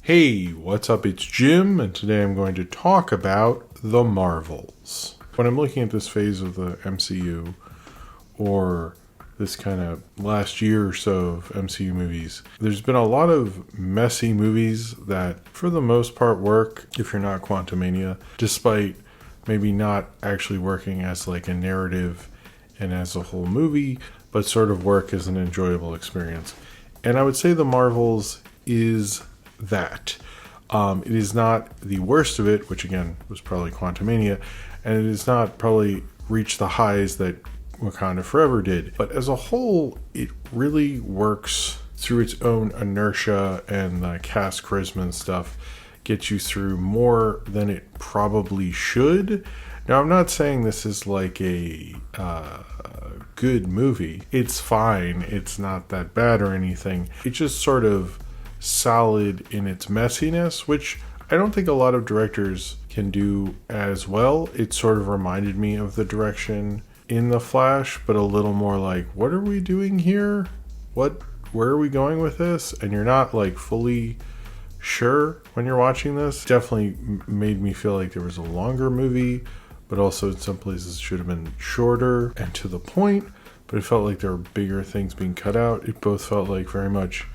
Hey, what's up? It's Jim, and today I'm going to talk about the Marvels. When I'm looking at this phase of the MCU, or this kind of last year or so of MCU movies, there's been a lot of messy movies that, for the most part, work if you're not Quantumania, despite maybe not actually working as like a narrative and as a whole movie, but sort of work as an enjoyable experience. And I would say the Marvels is that. It is not the worst of it, which again was probably Quantumania, and it has not probably reached the highs that Wakanda Forever did. But as a whole, it really works through its own inertia, and the cast charisma and stuff gets you through more than it probably should. Now, I'm not saying this is like a good movie. It's fine. It's not that bad or anything. It's just sort of solid in its messiness, which I don't think a lot of directors can do as well. It sort of reminded me of the direction in The Flash, but a little more like, what are we doing here? Where are we going with this? And you're not like fully sure when you're watching this. Definitely made me feel like there was a longer movie, but also in some places should have been shorter and to the point, but it felt like there were bigger things being cut out. It both felt like very much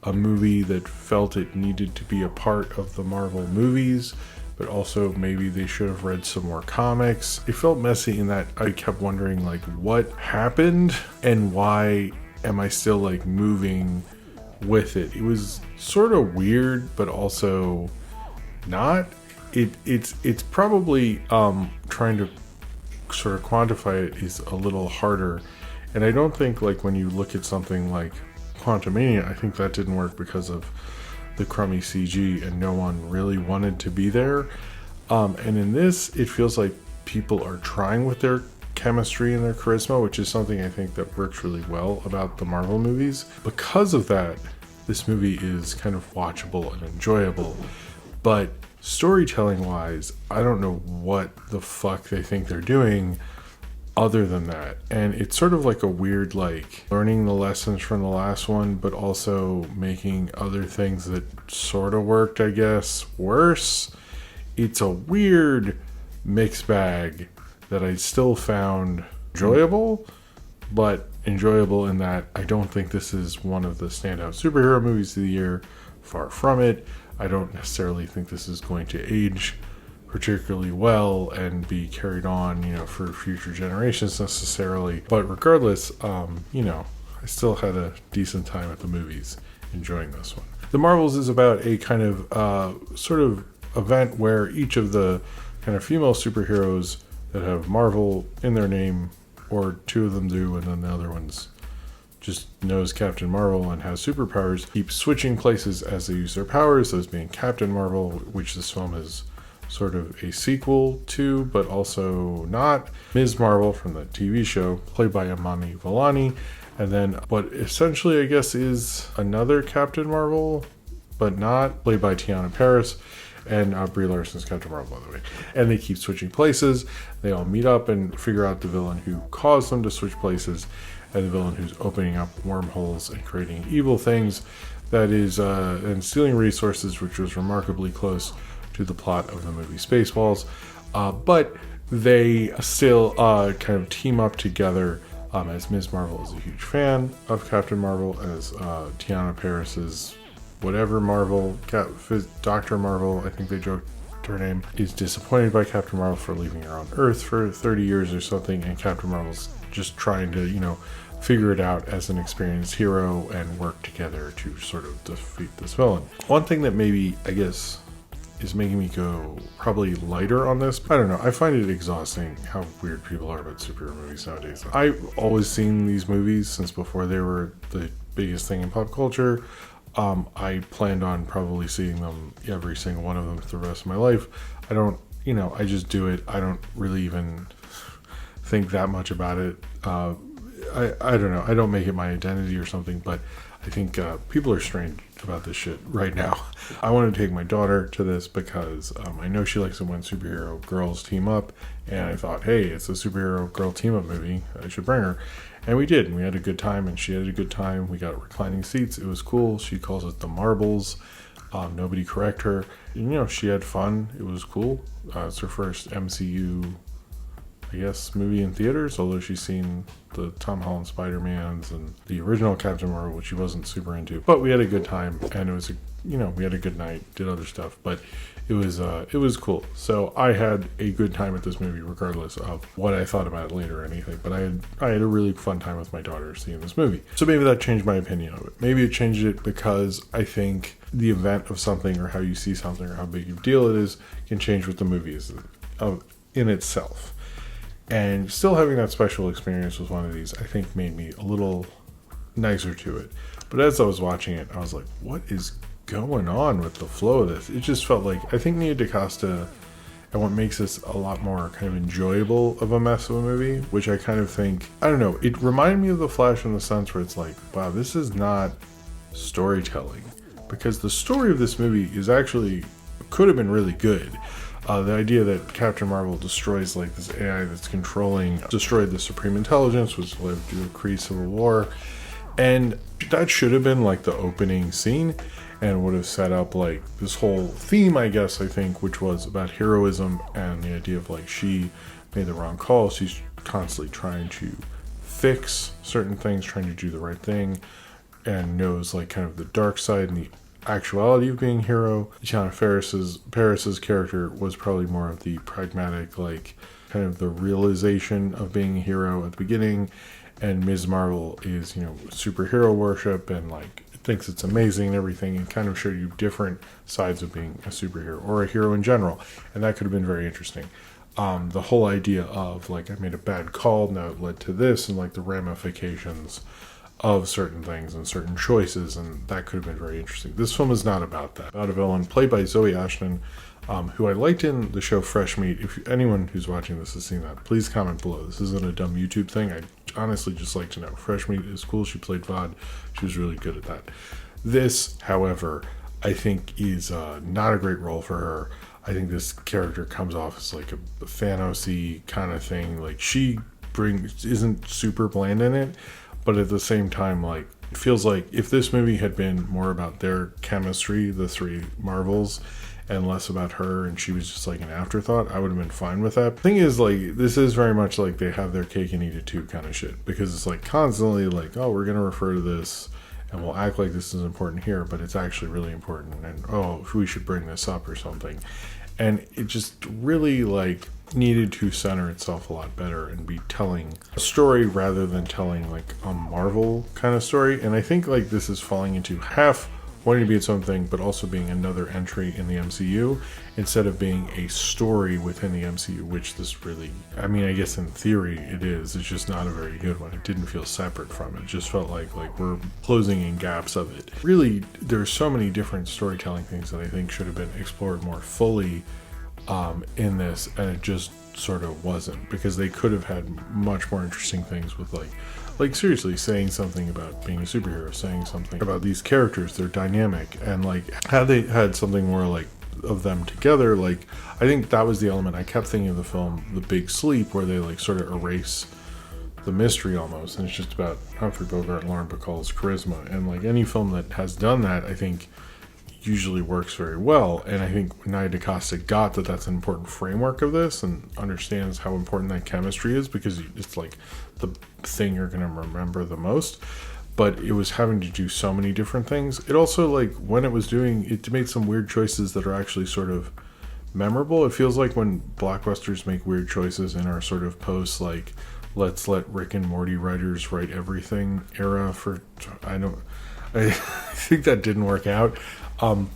a movie that felt it needed to be a part of the Marvel movies, but also maybe they should have read some more comics. It felt messy in that I kept wondering like what happened and why am I still like moving with it. It was sort of weird, but also not. It's probably trying to sort of quantify it is a little harder, and I don't think like when you look at something like Quantumania, I think that didn't work because of the crummy CG and no one really wanted to be there. And in this, it feels like people are trying with their chemistry and their charisma, which is something I think that works really well about the Marvel movies. Because of that, this movie is kind of watchable and enjoyable. But storytelling wise, I don't know what the fuck they think they're doing other than that. And it's sort of like a weird like learning the lessons from the last one, but also making other things that sort of worked, I guess, worse. It's a weird mixed bag that I still found enjoyable, but enjoyable in that I don't think this is one of the standout superhero movies of the year. Far from it. I don't necessarily think this is going to age particularly well and be carried on, for future generations necessarily. But regardless, I still had a decent time at the movies enjoying this one. The Marvels is about a kind of sort of event where each of the kind of female superheroes that have Marvel in their name, or two of them do, and then the other one's just knows Captain Marvel and has superpowers, keep switching places as they use their powers, those being Captain Marvel, which this film is sort of a sequel to, but also not. Ms. Marvel from the TV show, played by Imani Vellani, and then what essentially I guess is another Captain Marvel, but not, played by Tiana Paris, and Brie Larson's Captain Marvel, by the way. And they keep switching places. They all meet up and figure out the villain who caused them to switch places, and the villain who's opening up wormholes and creating evil things, that is, and stealing resources, which was remarkably close to the plot of the movie Spaceballs. But they still kind of team up together, as Ms. Marvel is a huge fan of Captain Marvel, as Tiana Paris is whatever Marvel, Dr. Marvel, I think they joked her name, is disappointed by Captain Marvel for leaving her on Earth for 30 years or something, and Captain Marvel's just trying to, figure it out as an experienced hero and work together to sort of defeat this villain. One thing that maybe, I guess, is making me go probably lighter on this, I don't know, I find it exhausting how weird people are about superhero movies nowadays. I've always seen these movies since before they were the biggest thing in pop culture. I planned on probably seeing them, every single one of them, for the rest of my life. I don't, I just do it. I don't really even think that much about it. I don't know. I don't make it my identity or something, but I think people are strange about this shit right now. I want to take my daughter to this because I know she likes it when superhero girls team up, and I thought, hey, it's a superhero girl team up movie. I should bring her. And we did. And we had a good time, and she had a good time. We got reclining seats. It was cool. She calls it the Marbles. Nobody correct her. She had fun. It was cool. It's her first MCU, I guess, movie in theaters, although she's seen the Tom Holland Spider-Mans and the original Captain Marvel, which she wasn't super into. But we had a good time, and it was we had a good night, did other stuff, but it was cool. So I had a good time at this movie, regardless of what I thought about it later or anything. But I had a really fun time with my daughter seeing this movie. So maybe that changed my opinion of it. Maybe it changed it because I think the event of something, or how you see something, or how big of a deal it is, can change what the movie is in itself. And still having that special experience with one of these, I think, made me a little nicer to it. But as I was watching it, I was like, what is going on with the flow of this? It just felt like, I think Nia DaCosta, and what makes this a lot more kind of enjoyable of a mess of a movie, which I kind of think, I don't know, it reminded me of The Flash in the sense where it's like, wow, this is not storytelling. Because the story of this movie could have been really good. The idea that Captain Marvel destroys like this AI that's destroyed the Supreme Intelligence, which led to a Kree Civil War, and that should have been like the opening scene, and would have set up like this whole theme, I think, which was about heroism and the idea of like she made the wrong call. She's constantly trying to fix certain things, trying to do the right thing, and knows like kind of the dark side and the actuality of being a hero. Tatiana Paris's character was probably more of the pragmatic, like kind of the realization of being a hero at the beginning, and Ms. Marvel is superhero worship and like thinks it's amazing and everything, and kind of showed you different sides of being a superhero or a hero in general, and that could have been very interesting. The whole idea of like, I made a bad call, now it led to this, and like the ramifications of certain things and certain choices, and that could have been very interesting. This film is not about that. About a villain played by Zoe Ashton, who I liked in the show Fresh Meat. If anyone who's watching this has seen that, please comment below. This isn't a dumb YouTube thing. I honestly just like to know. Fresh Meat is cool. She played VOD. She was really good at that. This, however, I think is not a great role for her. I think this character comes off as like a Thanos-y kind of thing. Like she isn't super bland in it, but at the same time, like, it feels like if this movie had been more about their chemistry, the three Marvels, and less about her, and she was just like an afterthought, I would have been fine with that. The thing is, like, this is very much like they have their cake and eat it too kind of shit, because it's like constantly like, oh, we're going to refer to this, and we'll act like this is important here, but it's actually really important, and oh, we should bring this up or something. And it just really, like, needed to center itself a lot better and be telling a story rather than telling like a Marvel kind of story. And I think like this is falling into half wanting to be its own thing, but also being another entry in the MCU instead of being a story within the MCU, which this really, I mean, I guess in theory it is. It's just not a very good one. It didn't feel separate from it. It just felt like we're closing in gaps of it. Really, there's so many different storytelling things that I think should have been explored more fully in this, and it just sort of wasn't, because they could have had much more interesting things with like seriously saying something about being a superhero, saying something about these characters, their dynamic, and like had they had something more like of them together. Like I think that was the element I kept thinking of the film The Big Sleep, where they like sort of erase the mystery almost, and it's just about Humphrey Bogart and Lauren Bacall's charisma. And like any film that has done that, I think usually works very well. And I think Nia DaCosta got that that's an important framework of this and understands how important that chemistry is, because it's like the thing you're going to remember the most. But it was having to do so many different things. It also, like, when it was doing, it made some weird choices that are actually sort of memorable. It feels like when blockbusters make weird choices in our sort of post, like, let's let Rick and Morty writers write everything era for, I think that didn't work out.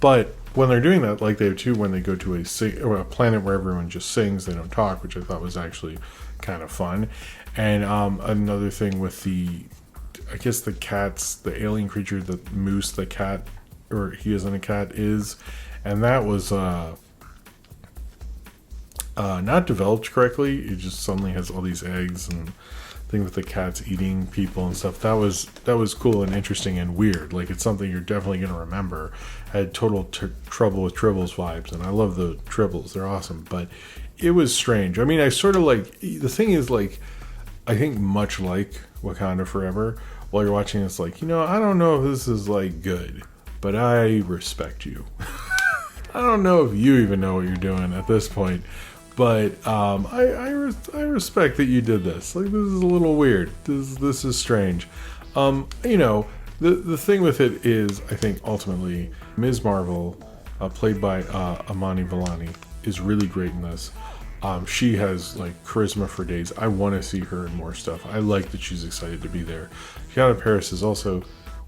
But when they're doing that, like they have too, when they go to a planet where everyone just sings, they don't talk, which I thought was actually kind of fun. And another thing with I guess the cats, the alien creature, the moose, the cat, or he isn't a cat, is, and that was not developed correctly. It just suddenly has all these eggs and thing with the cats eating people and stuff. That was cool and interesting and weird. Like, it's something you're definitely going to remember. I had total trouble with Tribbles vibes, and I love the Tribbles. They're awesome, but it was strange. I mean, I sort of like, the thing is, like, I think much like Wakanda Forever, while you're watching this, like, I don't know if this is, like, good. but I respect you. I don't know if you even know what you're doing at this point, but I respect that you did this. Like, this is a little weird. This is strange. You know, the thing with it is, I think ultimately Ms. Marvel, played by Amani Villani, is really great in this. She has like charisma for days. I want to see her in more stuff. I like that she's excited to be there. Tiana Paris is also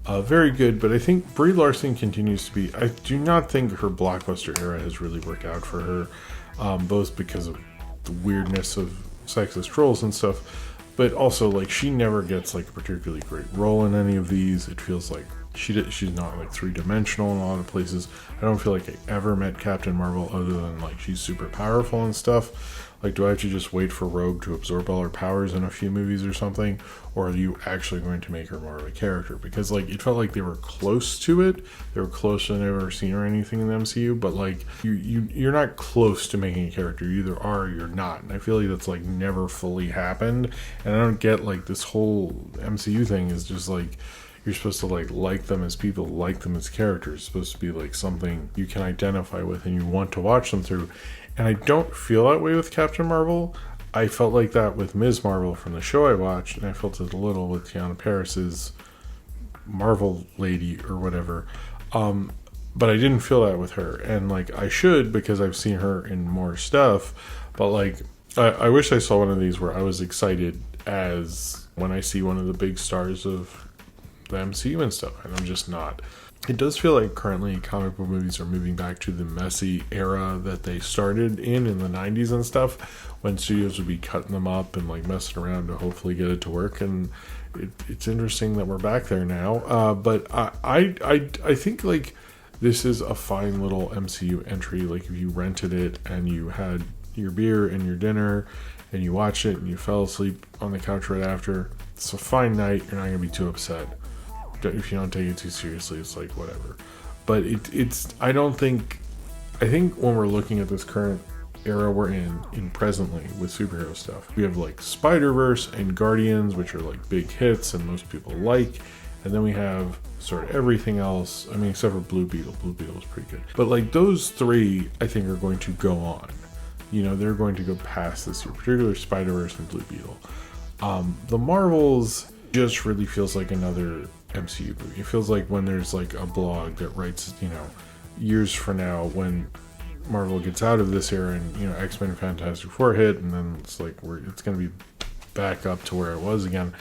very good, but I think Brie Larson continues to be. I do not think her blockbuster era has really worked out for her, both because of the weirdness of sexist roles and stuff, but also like she never gets like a particularly great role in any of these. It feels like she's not like three-dimensional in a lot of places. I don't feel like I ever met Captain Marvel other than like she's super powerful and stuff. Like, do I have to just wait for Rogue to absorb all her powers in a few movies or something? Or are you actually going to make her more of a character? Because, like, it felt like they were close to it. They were closer than I've ever seen her anything in the MCU. But, like, you're not close to making a character. You either are or you're not. And I feel like that's, like, never fully happened. And I don't get, like, this whole MCU thing is just, like, you're supposed to like them as people, like them as characters. It's supposed to be, like, something you can identify with and you want to watch them through. And I don't feel that way with Captain Marvel. I felt like that with Ms. Marvel from the show I watched, and I felt it a little with Tiana Paris's Marvel lady or whatever. But I didn't feel that with her. And, like, I should because I've seen her in more stuff. But, like, I wish I saw one of these where I was excited as when I see one of the big stars of the MCU and stuff, and I'm just not. It does feel like currently comic book movies are moving back to the messy era that they started in the 90s and stuff, when studios would be cutting them up and like messing around to hopefully get it to work. And it's interesting that we're back there now. But I think like this is a fine little MCU entry. Like if you rented it and you had your beer and your dinner and you watched it and you fell asleep on the couch right after, it's a fine night. You're not going to be too upset. If you don't take it too seriously, it's like whatever. But I think when we're looking at this current era we're in presently with superhero stuff, we have like Spider-Verse and Guardians, which are like big hits and most people like, and then we have sort of everything else. I mean, except for Blue Beetle. Blue Beetle is pretty good, but like those three I think are going to go on. You know, they're going to go past this year, particularly Spider-Verse and Blue Beetle. The Marvels just really feels like another MCU movie. It feels like when there's like a blog that writes, you know, years from now when Marvel gets out of this era and, you know, X-Men Fantastic Four hit, and then it's like it's going to be back up to where it was again.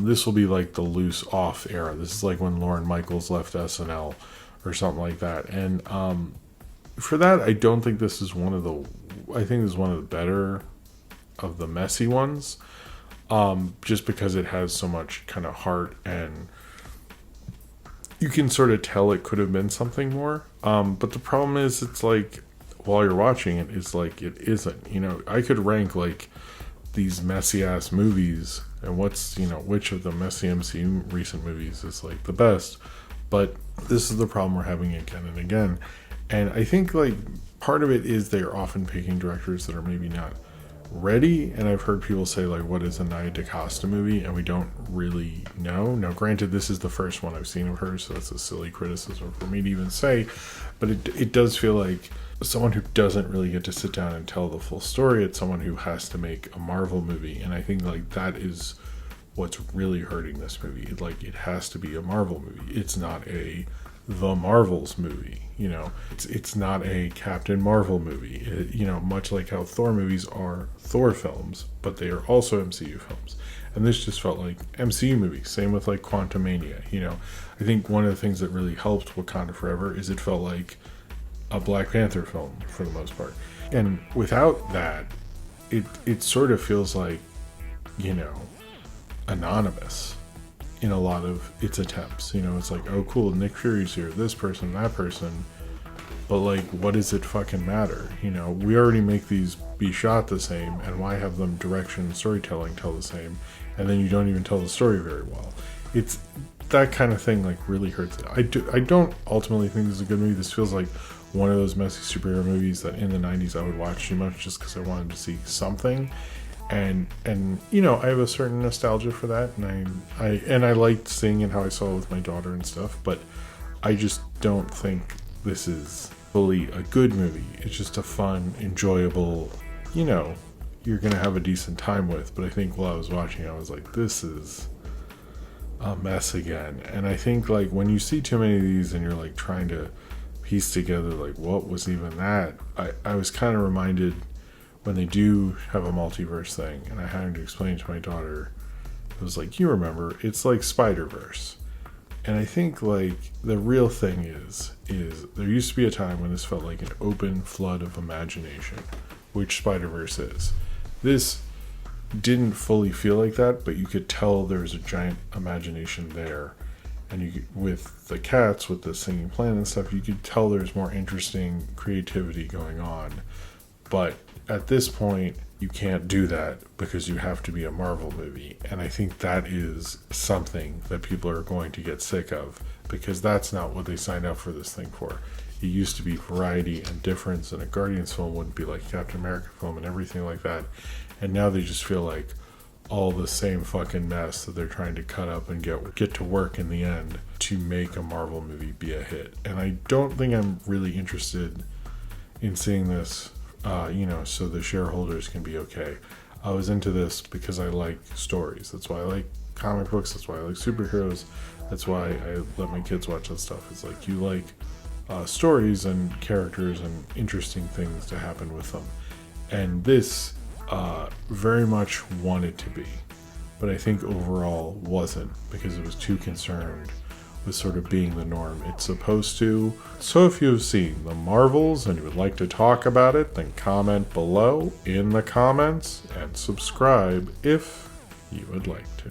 This will be like the loose off era. This is like when Lorne Michaels left SNL or something like that. And for that, I don't think this is I think this is one of the better of the messy ones. Just because it has so much kind of heart and you can sort of tell it could have been something more. But the problem is it's like while you're watching it, it's like it isn't. You know, I could rank like these messy ass movies and which of the messy MCU recent movies is like the best. But this is the problem we're having again and again. And I think like part of it is they're often picking directors that are maybe not ready, and I've heard people say like, what is a Nia DaCosta movie, and we don't really know. Now granted, this is the first one I've seen of hers, so that's a silly criticism for me to even say, but it does feel like someone who doesn't really get to sit down and tell the full story. It's someone who has to make a Marvel movie, and I think like that is what's really hurting this movie. Like it has to be a Marvel movie. It's not the Marvels movie, you know. It's not a Captain Marvel movie, you know, much like how Thor movies are Thor films, but they are also MCU films. And this just felt like MCU movies. Same with like Quantumania, you know. I think one of the things that really helped Wakanda Forever is it felt like a Black Panther film for the most part. And without that, it sort of feels like, you know, anonymous in a lot of its attempts. You know, it's like, oh cool, Nick Fury's here, this person, that person, but like, what does it fucking matter? You know, we already make these be shot the same, and why have them direction and storytelling tell the same, and then you don't even tell the story very well. It's that kind of thing like really hurts it. I don't ultimately think this is a good movie. This feels like one of those messy superhero movies that in the 90s I would watch too much just because I wanted to see something. And you know, I have a certain nostalgia for that, and I liked seeing it how I saw it with my daughter and stuff. But I just don't think this is fully a good movie. It's just a fun, enjoyable, you're going to have a decent time with. But I think while I was watching, I was like, this is a mess again. And I think like when you see too many of these and you're like trying to piece together like what was even that, I was kind of reminded when they do have a multiverse thing, and I had to explain to my daughter, it was like, you remember, it's like Spider-Verse. And I think like the real thing is there used to be a time when this felt like an open flood of imagination, which Spider-Verse is. This didn't fully feel like that, but you could tell there was a giant imagination there. And you could, with the cats, with the singing plant and stuff, you could tell there's more interesting creativity going on. But at this point, you can't do that because you have to be a Marvel movie. And I think that is something that people are going to get sick of, because that's not what they signed up for this thing for. It used to be variety and difference, and a Guardians film wouldn't be like Captain America film and everything like that. And now they just feel like all the same fucking mess that they're trying to cut up and get to work in the end to make a Marvel movie be a hit. And I don't think I'm really interested in seeing this, so the shareholders can be okay. I was into this because I like stories. That's why I like comic books. That's why I like superheroes. That's why I let my kids watch that stuff. It's like you like stories and characters and interesting things to happen with them. And this very much wanted to be, but I think overall wasn't, because it was too concerned with sort of being the norm it's supposed to. So if you've seen The Marvels and you would like to talk about it, then comment below in the comments and subscribe if you would like to.